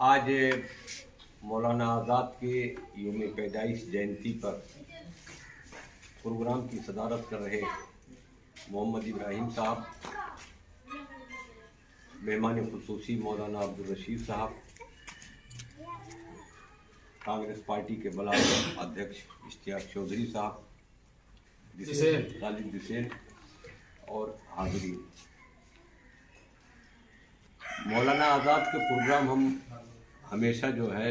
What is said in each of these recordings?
आज मौलाना आज़ाद के यौम पैदाइश जयंती पर प्रोग्राम की सदारत कर रहे मोहम्मद इब्राहिम साहब, मेहमान खुसूसी मौलाना अब्दुल रशीद साहब, कांग्रेस पार्टी के बला अध्यक्ष इश्तियाक चौधरी साहब, खालिद हुसैन और हाज़रीन। मौलाना आज़ाद के प्रोग्राम हम हमेशा जो है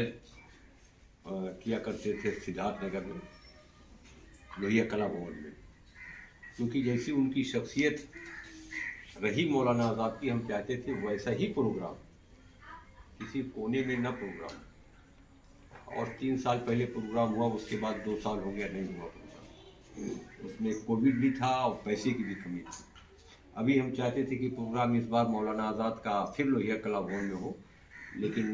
किया करते थे सिद्धार्थ नगर में, लोहिया कला भवन में, क्योंकि जैसी उनकी शख्सियत रही मौलाना आज़ाद की, हम चाहते थे वैसा ही प्रोग्राम किसी कोने में न प्रोग्राम। और 3 साल पहले प्रोग्राम हुआ, उसके बाद 2 साल हो गया नहीं हुआ प्रोग्राम। उसमें कोविड भी था और पैसे की भी कमी थी। अभी हम चाहते थे कि प्रोग्राम इस बार मौलाना आज़ाद का फिर लोहिया कला भवन में हो, लेकिन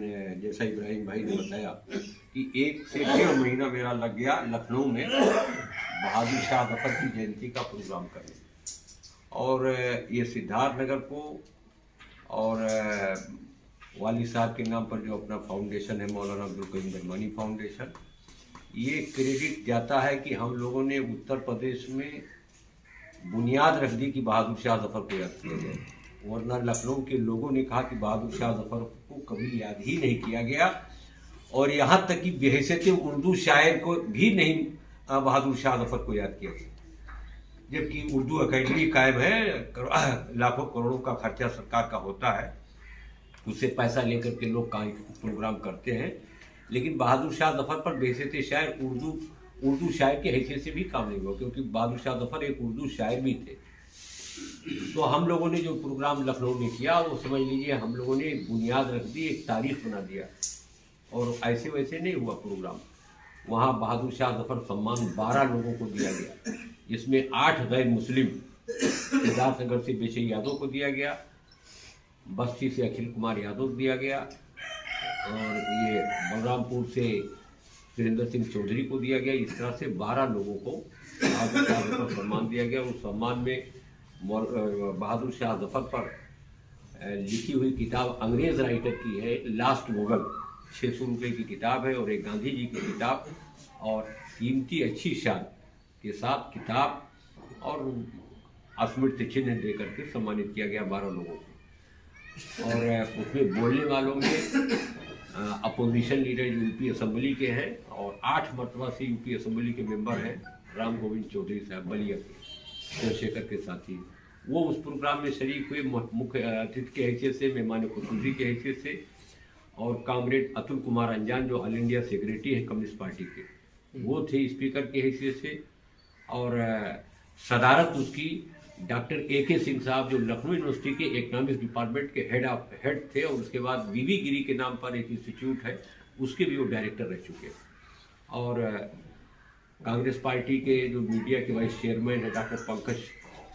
जैसा इब्राहिम भाई ने बताया कि 1 से 1.5 महीना मेरा लग गया लखनऊ में बहादुर शाह जफर की जयंती का प्रोग्राम करने। और ये सिद्धार्थ नगर को और वाली साहब के नाम पर जो अपना फाउंडेशन है मौलाना अब्दुल करीम दरमानी फाउंडेशन, ये क्रेडिट जाता है कि हम लोगों ने उत्तर प्रदेश में बुनियाद रख दी कि बहादुर शाह जफर को याद किया जाए, वरना लखनऊ के लोगों ने कहा कि बहादुर शाह जफर को कभी याद ही नहीं किया गया। और यहाँ तक कि बेहैसियत उर्दू शायर को भी नहीं बहादुर शाह जफर को याद किया गया, जबकि उर्दू अकेडमी कायम है, लाखों करोड़ों का खर्चा सरकार का होता है, उससे पैसा लेकर के लोग प्रोग्राम करते हैं, लेकिन बहादुर शाह जफर पर बेहैसियत शायर उर्दू शायर की हैसियत से भी काम नहीं हुआ, क्योंकि बहादुर शाह जफर एक उर्दू शायर भी थे। तो हम लोगों ने जो प्रोग्राम लखनऊ में किया वो समझ लीजिए हम लोगों ने एक बुनियाद रख दी, एक तारीख बना दिया। और ऐसे वैसे नहीं हुआ प्रोग्राम। वहाँ बहादुर शाह जफर सम्मान 12 लोगों को दिया गया, जिसमें 8 गैर मुस्लिम सिद्धार्थनगर से बेशई यादव को दिया गया, बस्ती से अखिल कुमार यादव को दिया गया, और ये बलरामपुर से सुरेंद्र सिंह चौधरी को दिया गया। इस तरह से 12 लोगों को बहादुर शाह जफर सम्मान दिया गया। उस सम्मान में बहादुर शाह जफर पर लिखी हुई किताब अंग्रेज राइटर की है, लास्ट मुगल, 600 रुपये की किताब है, और एक गांधी जी की किताब और कीमती अच्छी शान के साथ किताब और स्मृति चिन्ह दे करके सम्मानित किया गया 12 लोगों को। और उसमें बोलने वालों में अपोजिशन लीडर यूपी असेंबली के हैं और 8 मरतबा से यूपी असेंबली के मेंबर हैं, राम गोविंद चौधरी साहब बलिया के, चंद्रशेखर के साथी, वो उस प्रोग्राम में शरीक हुए मुख्य अतिथि के हैसियत से, मेहमान खुसूसी के हैसियत से। और कामरेड अतुल कुमार अंजान जो ऑल इंडिया सेक्रेटरी है कम्युनिस्ट पार्टी के, वो थे स्पीकर की हैसियत से। और सदारत उसकी डॉक्टर AK सिंह साहब जो लखनऊ यूनिवर्सिटी के इकोनॉमिक्स डिपार्टमेंट के हेड थे, और उसके बाद बीबी गिरी के नाम पर एक इंस्टीट्यूट है, उसके भी वो डायरेक्टर रह चुके हैं। और कांग्रेस पार्टी के जो मीडिया के वाइस चेयरमैन है डॉक्टर पंकज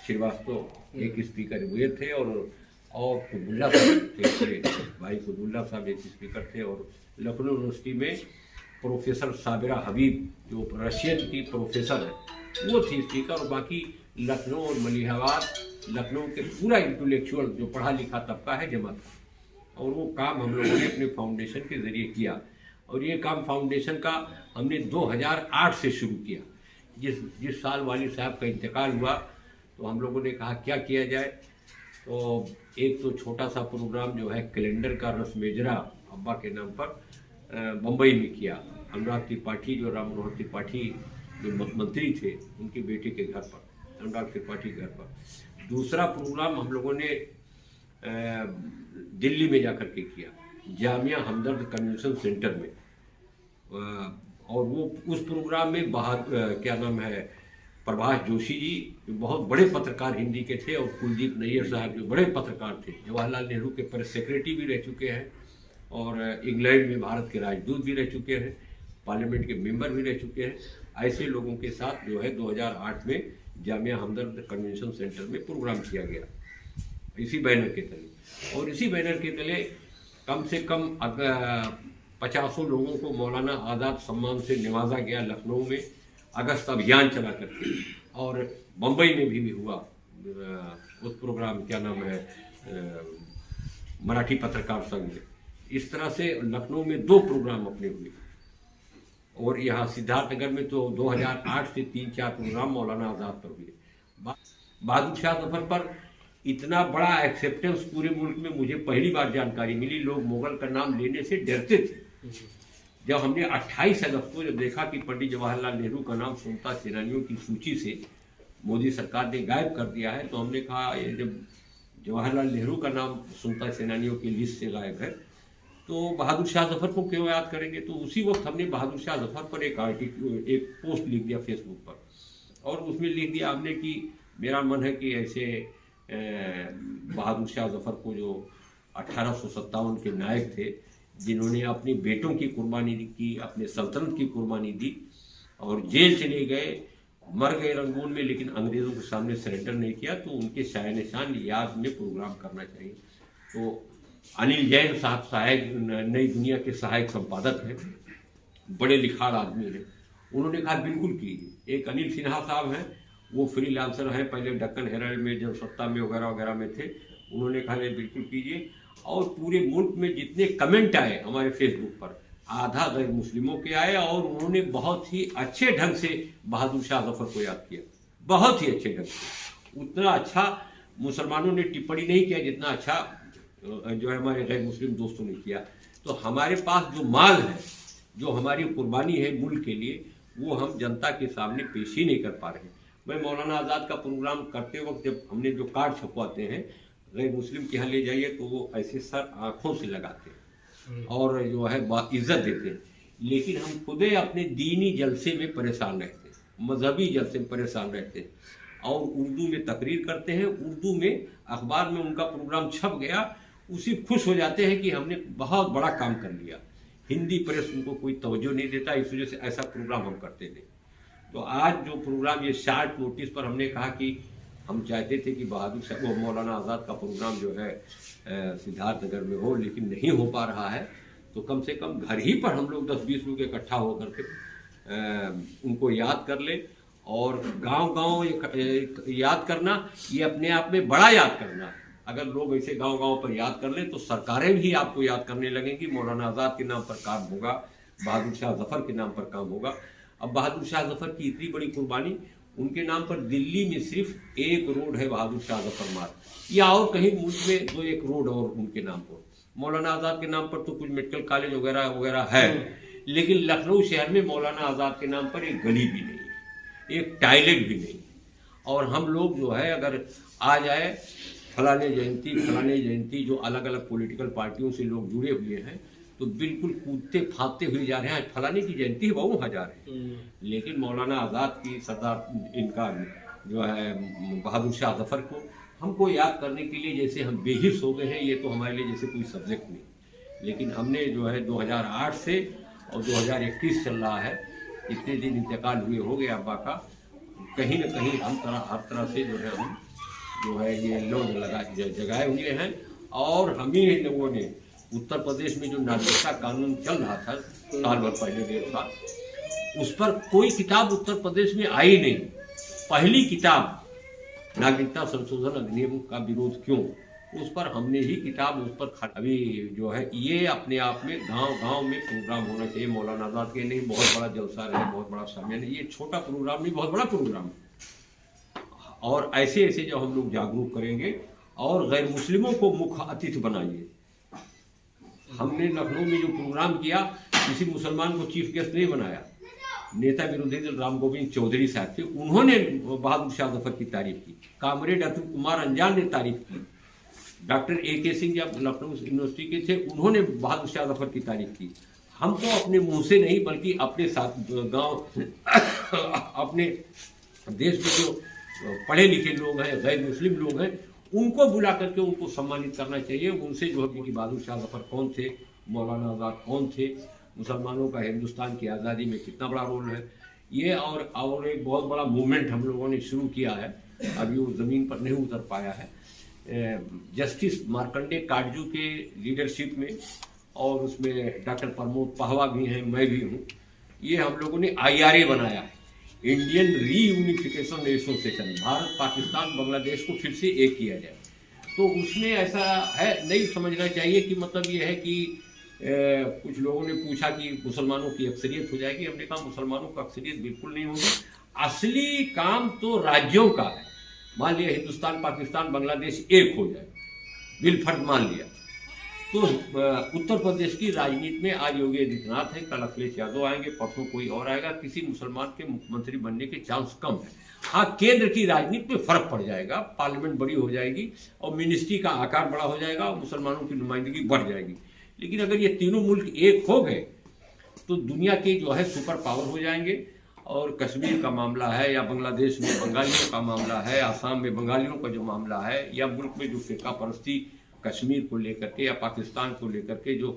श्रीवास्तव एक स्पीकर हुए थे, और कुतुबुल्ला साहब थे, भाई कुतुबुल्ला साहब एक स्पीकर थे। और लखनऊ यूनिवर्सिटी में प्रोफेसर साबिरा हबीब जो रशियन की प्रोफेसर है, वो थी स्पीकर। और बाकी लखनऊ और मलिहाबाद, लखनऊ के पूरा इंटेलेक्चुअल जो पढ़ा लिखा तबका है जमा था। और वो काम हम लोगों ने अपने फाउंडेशन के ज़रिए किया। और ये काम फाउंडेशन का हमने 2008 से शुरू किया। जिस साल वाली साहब का इंतकाल हुआ तो हम लोगों ने कहा क्या किया जाए। तो एक तो छोटा सा प्रोग्राम जो है कैलेंडर का रसमेजरा अब्बा के नाम पर बम्बई में किया, अनुराग त्रिपाठी जो राम मनोहर त्रिपाठी जो मंत्री थे उनके बेटे के घर पर, अनुराग त्रिपाठी घर पर। दूसरा प्रोग्राम हम लोगों ने दिल्ली में जाकर के किया, जामिया हमदर्द कन्वेंशन सेंटर में। और वो उस प्रोग्राम में क्या नाम है, प्रभाष जोशी जी जो बहुत बड़े पत्रकार हिंदी के थे, और कुलदीप नैयर साहब जो बड़े पत्रकार थे, जवाहरलाल नेहरू के प्रेस सेक्रेटरी भी रह चुके हैं, और इंग्लैंड में भारत के राजदूत भी रह चुके हैं, पार्लियामेंट के मेंबर भी रह चुके हैं। ऐसे लोगों के साथ जो है 2008 में जामिया हमदर्द कन्वेंशन सेंटर में प्रोग्राम किया गया इसी बैनर के तले। और इसी बैनर के तले कम से कम 50 लोगों को मौलाना आज़ाद सम्मान से नवाजा गया लखनऊ में, अगस्त अभियान चला करके। और बम्बई में भी हुआ उस प्रोग्राम, क्या नाम है, मराठी पत्रकार संघ में, इस तरह से लखनऊ में 2 प्रोग्राम अपने हुए, और यहाँ सिद्धार्थनगर में तो 2008 से 3-4 प्रोग्राम मौलाना आज़ाद पर हुए। बहादुर शाह जफर पर इतना बड़ा एक्सेप्टेंस पूरे मुल्क में मुझे पहली बार जानकारी मिली। लोग मुगल का नाम लेने से डरते थे। जब हमने 28 अगस्त को जब देखा कि पंडित जवाहरलाल नेहरू का नाम स्वतंत्रता सेनानियों की सूची से मोदी सरकार ने गायब कर दिया है, तो हमने कहा ये जब जवाहरलाल नेहरू का नाम स्वतंत्रता सेनानियों की लिस्ट से गायब है तो बहादुर शाह जफर को क्यों याद करेंगे। तो उसी वक्त हमने बहादुर शाह जफर पर एक पोस्ट लिख दिया फेसबुक पर, और उसमें लिख दिया हमने कि मेरा मन है कि ऐसे बहादुर शाह जफर को जो 1857 के नायक थे, जिन्होंने अपने बेटों की कुर्बानी की, अपने सल्तनत की कुर्बानी दी और जेल चले गए, मर गए रंगून में, लेकिन अंग्रेज़ों के सामने सरेंडर नहीं किया, तो उनके शाय निशान याद में प्रोग्राम करना चाहिए। तो अनिल जैन साहब सहायक नई दुनिया के सहायक संपादक हैं, बड़े लिखाड़ आदमी हैं, उन्होंने कहा बिल्कुल कीजिए। एक अनिल सिन्हा साहब हैं, वो फ्रीलांसर हैं, पहले डेक्कन हेराल्ड में जनसत्ता में वगैरह वगैरह में थे, उन्होंने कहा बिल्कुल कीजिए। और पूरे मुल्क में जितने कमेंट आए हमारे फेसबुक पर, आधा गैर मुस्लिमों के आए, और उन्होंने बहुत ही अच्छे ढंग से बहादुर शाह जफर को याद किया, बहुत ही अच्छे ढंग से। उतना अच्छा मुसलमानों ने टिप्पणी नहीं किया जितना अच्छा जो है हमारे गैर मुस्लिम दोस्तों ने किया। तो हमारे पास जो माल है, जो हमारी कुर्बानी है मुल्क के लिए, वो हम जनता के सामने पेश ही नहीं कर पा रहे। मैं मौलाना आज़ाद का प्रोग्राम करते वक्त जब हमने जो कार्ड छपवाते हैं गैर मुस्लिम के यहाँ ले जाइए तो वो ऐसे सर आँखों से लगाते हैं और जो है इज्जत देते हैं, लेकिन हम खुदे अपने दीनी जलसे में परेशान रहते हैं, मजहबी जलसे में परेशान रहते हैं, और उर्दू में तकरीर करते हैं, उर्दू में अखबार में उनका प्रोग्राम छप गया, उसी खुश हो जाते हैं कि हमने बहुत बड़ा काम कर लिया। हिंदी प्रेस उनको कोई तवज्जो नहीं देता, इस वजह से ऐसा प्रोग्राम हम करते थे। तो आज जो प्रोग्राम ये शार्ट नोटिस पर हमने कहा कि हम चाहते थे कि बहादुर शाह वो मौलाना आज़ाद का प्रोग्राम जो है सिद्धार्थनगर में हो, लेकिन नहीं हो पा रहा है, तो कम से कम घर ही पर हम लोग 10-20 लोग इकट्ठा होकर के उनको याद कर ले। और गांव-गांव याद करना ये अपने आप में बड़ा याद करना है। अगर लोग ऐसे गांव-गांव पर याद कर लें तो सरकारें भी आपको याद करने लगेंगी। मौलाना आज़ाद के नाम पर काम होगा, बहादुर शाह जफर के नाम पर काम होगा। अब बहादुर शाह जफर की इतनी बड़ी कुर्बानी, उनके नाम पर दिल्ली में सिर्फ एक रोड है बहादुर शाह जफर मार्ग, या और कहीं मुल्क में 2-1 रोड और उनके नाम पर। मौलाना आज़ाद के नाम पर तो कुछ मेडिकल कॉलेज वगैरह वगैरह है, लेकिन लखनऊ शहर में मौलाना आज़ाद के नाम पर एक गली भी नहीं, एक टॉयलेट भी नहीं। और हम लोग जो है अगर आ जाए फलाने जयंती जो अलग अलग पॉलिटिकल पार्टियों से लोग जुड़े हुए हैं, तो बिल्कुल कूदते फाँदते हुए जा रहे हैं, फलाने की जयंती है वो वहाँ जा रहे हैं। लेकिन मौलाना आज़ाद की सरदार इनका जो है बहादुर शाह जफर को हमको याद करने के लिए जैसे हम बेहिस हो गए हैं, ये तो हमारे लिए जैसे कोई सब्जेक्ट नहीं। लेकिन हमने जो है 2008 से और 2021 चल रहा है, इतने दिन इंतकाल हुए हो गया अब्बा का, कहीं न कहीं हम हर तरह से जो है हम जो है ये लोग जगाए हुए हैं। और हम ही लोगों ने उत्तर प्रदेश में जो नागरिकता कानून चल रहा था साल भर पहले 1.5 साल, उस पर कोई किताब उत्तर प्रदेश में आई नहीं। पहली किताब नागरिकता संशोधन अधिनियम का विरोध क्यों, उस पर हमने ही किताब उस पर अभी जो है ये अपने आप में गांव-गांव में प्रोग्राम होना चाहिए। मौलाना आज़ाद के नहीं बहुत बड़ा जलसा रहे, बहुत बड़ा सम्मेलन, ये छोटा प्रोग्राम नहीं बहुत बड़ा प्रोग्राम है। और ऐसे ऐसे जब हम लोग जागरूक करेंगे और गैर मुस्लिमों को मुख्य अतिथि बनाइए। हमने लखनऊ में जो प्रोग्राम किया, किसी मुसलमान को चीफ गेस्ट नहीं बनाया। नेता विरोधी दल राम गोविंद चौधरी साहब थे, उन्होंने बहादुर शाह जफर की तारीफ की। कामरेड अतुल कुमार अंजान ने तारीफ की। डॉक्टर AK सिंह जब लखनऊ यूनिवर्सिटी के थे, उन्होंने बहादुर शाह जफर की तारीफ की। हम तो अपने मुंह से नहीं बल्कि अपने साथ गांव अपने देश में जो पढ़े लिखे लोग हैं, गैर मुस्लिम लोग हैं, उनको बुला करके उनको सम्मानित करना चाहिए। उनसे जो है कि बहादुर शाह जफर कौन थे, मौलाना आज़ाद कौन थे, मुसलमानों का हिंदुस्तान की आज़ादी में कितना बड़ा रोल है, ये और एक बहुत बड़ा मूवमेंट हम लोगों ने शुरू किया है, अभी वो ज़मीन पर नहीं उतर पाया है। जस्टिस मार्कंडे काटजू के लीडरशिप में, और उसमें डॉक्टर प्रमोद पहवा भी हैं, मैं भी हूँ। ये हम लोगों ने IRA बनाया है, Indian reunification association, Bharat Pakistan Bangladesh को फिर से एक किया जाए। तो उसमें ऐसा है नहीं समझना चाहिए कि मतलब ये है कि कुछ लोगों ने पूछा कि मुसलमानों की अक्सरियत हो जाएगी। हमने कहा मुसलमानों की अक्सरियत बिल्कुल नहीं होगी। असली काम तो राज्यों का है। मान लिया हिंदुस्तान, पाकिस्तान, बांग्लादेश एक हो जाए, बिलफर्ज मान लिया, तो उत्तर प्रदेश की राजनीति में आज योगी आदित्यनाथ है, कल अखिलेश यादव आएंगे, परसों कोई और आएगा। किसी मुसलमान के मुख्यमंत्री बनने के चांस कम है। हाँ, केंद्र की राजनीति में फर्क पड़ जाएगा, पार्लियामेंट बड़ी हो जाएगी और मिनिस्ट्री का आकार बड़ा हो जाएगा और मुसलमानों की नुमाइंदगी बढ़ जाएगी। लेकिन अगर ये तीनों मुल्क एक हो गए तो दुनिया के जो है सुपर पावर हो जाएंगे। और कश्मीर का मामला है, या बांग्लादेश में बंगालियों का मामला है, आसाम में बंगालियों का जो मामला है, या मुल्क में जो फिरका परस्ती कश्मीर को लेकर के या पाकिस्तान को लेकर के जो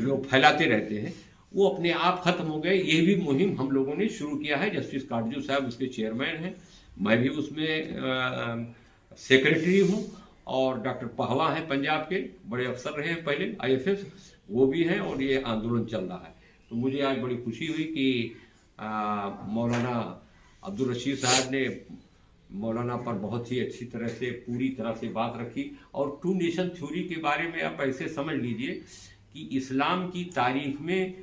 लोग फैलाते रहते हैं, वो अपने आप खत्म हो गए। ये भी मुहिम हम लोगों ने शुरू किया है। जस्टिस काटजू साहब उसके चेयरमैन हैं, मैं भी उसमें सेक्रेटरी हूँ, और डॉक्टर पहवा हैं पंजाब के, बड़े अफसर रहे हैं पहले IFS, वो भी हैं, और ये आंदोलन चल रहा है। तो मुझे आज बड़ी खुशी हुई कि मौलाना अब्दुल रशीद साहब ने मौलाना पर बहुत ही अच्छी तरह से, पूरी तरह से बात रखी। और 2 नेशन थ्योरी के बारे में आप ऐसे समझ लीजिए कि इस्लाम की तारीख में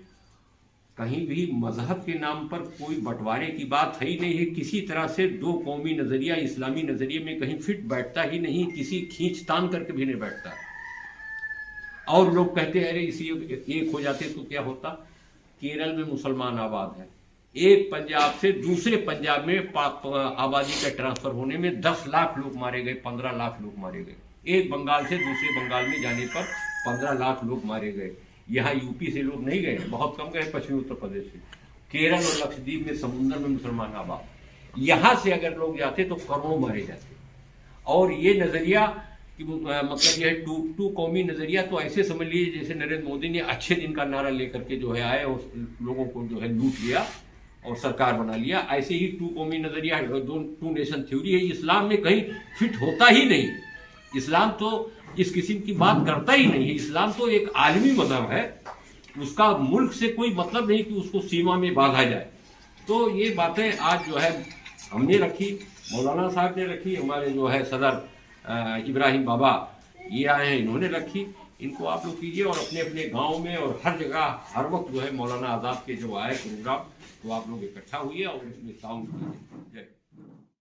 कहीं भी मजहब के नाम पर कोई बंटवारे की बात है ही नहीं है। किसी तरह से 2 कौमी नज़रिया इस्लामी नज़रिए में कहीं फिट बैठता ही नहीं, किसी खींचतान करके भी नहीं बैठता। और लोग कहते हैं अरे इसी एक हो जाते तो क्या होता। केरल में मुसलमान आबाद है, एक पंजाब से दूसरे पंजाब में आबादी का ट्रांसफर होने में 10 लाख लोग मारे गए, 15 लाख लोग मारे गए। एक बंगाल से दूसरे बंगाल में जाने पर 15 लाख लोग मारे गए। यहाँ यूपी से लोग नहीं गए, बहुत कम गए, पश्चिमी उत्तर प्रदेश से। केरल और लक्षद्वीप में समुद्र में मुसलमान आबाद, यहाँ से अगर लोग जाते तो करोड़ों मारे जाते। और ये नजरिया कि मतलब यह टू कौमी नजरिया तो ऐसे समझ लीजिए जैसे नरेंद्र मोदी ने अच्छे दिन का नारा लेकर के जो है आए और लोगों को जो है लूट लिया और सरकार बना लिया। ऐसे ही 2 कौमी नजरिया, 2 नेशन थ्योरी है, इस्लाम में कहीं फिट होता ही नहीं। इस्लाम तो इस किस्म की बात करता ही नहीं है। इस्लाम तो एक आलमी मजहब है, उसका मुल्क से कोई मतलब नहीं कि उसको सीमा में बांधा जाए। तो ये बातें आज जो है हमने रखी, मौलाना साहब ने रखी, हमारे जो है सदर इब्राहिम बाबा ये आए हैं, इन्होंने रखी। इनको आप लोग कीजिए और अपने अपने गांव में और हर जगह हर वक्त जो है मौलाना आज़ाद के जो आए प्रोग्राम, तो आप लोग इकट्ठा हुए और इसमें शामिल कीजिए। जय